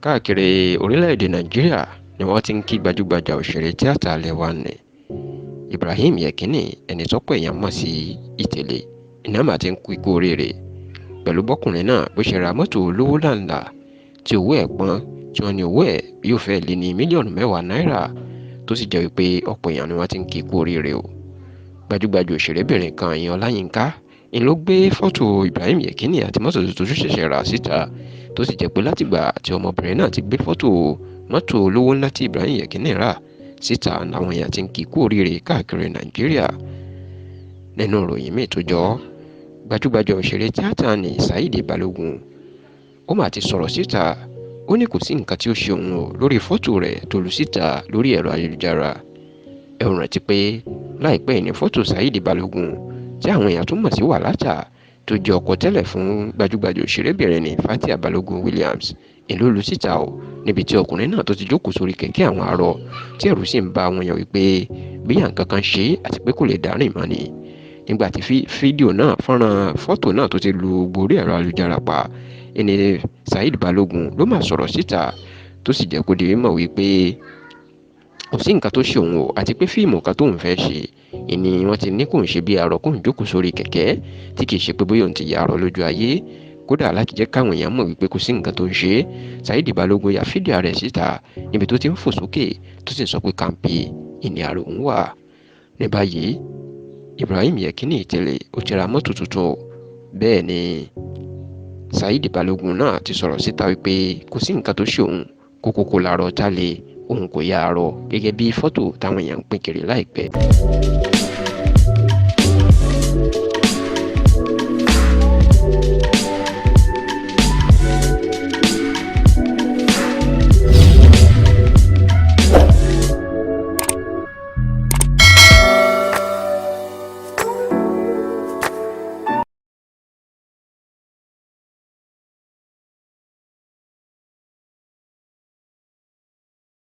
káàkiri orílẹ̀-èdè Nàìjíríà ni wọ́n ti ń kí gbajúgbajà òṣèré tíátà ilẹ̀ wa nì Ibrahim Yekini ẹni tọ́pọ̀ èèyàn mọ̀ sí Itele iná mà ti ń kú ikú oríire pẹ̀lú bọ́kùnrin náà bó ṣe ra mọ́tò olówó ńláńlá tí owó ẹ̀ pọ́n tí wọ́n ní owó ẹ̀ yóò fẹ́ lé ní mílíọ̀nù 10 náírà tó sì jẹ́ wípé ọ̀pọ̀ èèyàn ni wọ́n ti ń kí ikú oríire o. Gbajúgbajà òṣèrébìnrin kan ìyẹn Ọláyínká ń ló gbé fọ́tò Ibrahim Yekini àti mọ́tò tuntun tó ṣẹ̀ṣẹ̀ rà síta tó sì jẹ́ pé látìgbà tí ọmọbìnrin náà ti gbé fọ́tò mọ́tò olówó ńlá tí Ibrahim Yekini rà síta làwọn èèyàn ti ń kí ikú oríire káàkiri Nàìjíríà. Nínú ìròyìn míì tó jọ gbajúgbajà òṣèré tíátà ní Saheed Balogun ó mà ti sọ̀rọ̀ síta ó ní kò sí nǹkan tí ó ṣe òun o lórí fọ́tò rẹ̀ tó lu síta lórí ẹ̀rọ ayélujára. Ẹ ò rántí pé láìpẹ́ ní fọ́tò Saheed Balogun tí àwọn èèyàn tún mọ̀ sí Wàlájà tó jẹ́ ọkọ tẹ́lẹ̀ fún gbajúgbajà òṣèrébìnrin ní Fatia Balogun Williams ìlú lu síta o níbi tí ọkùnrin náà tó ti jókòó sórí kẹ̀kẹ́ àwọn arọ tí ẹ̀rù sì ń bá àwọn èèyàn wípé bíyà nǹkan kan ṣe àti pé kò lè dárìn mọ́ ni. Nígbà tí fídíò náà fọ́nrán fọ́tò náà tó ti lu borí ẹ̀rọ ayélujára pa ẹni Saheed Balogun ló máa sọ̀rọ̀ síta tó sì jẹ́ kó di mímọ̀ wípé kò sí nǹkan tó ṣe òun o àti pé fíìmù kan tóun fẹ́ ṣe ìní wọ́n ti ní kóun ṣe bí arọ kóun jókòó sórí kẹ̀kẹ́ tí kì í ṣe pé bóyá òun ti ya arọ lójú ayé kódà láti jẹ́ káwọn èèyàn mọ̀ wípé kò sí nǹkan tó ń ṣe é. Saheed Balogun ya fídíò rẹ̀ síta níbi tó ti ń fò sókè tó sì ń sọ pé kàǹpì ìní àrò òun wà. Ní báyìí Ibrahim Yekini Itele ó ti ra mọ́tò tuntun bẹ́ẹ̀ ni Saheed Balogun náà ti sọ̀rọ̀ síta wípé kò sí nǹkan tó ṣe òun kókókó làárọ̀ jálè òun kò ya arọ gẹ́gẹ́ bí fọ́tò táwọn èèyàn ń pín kiri láìpẹ́.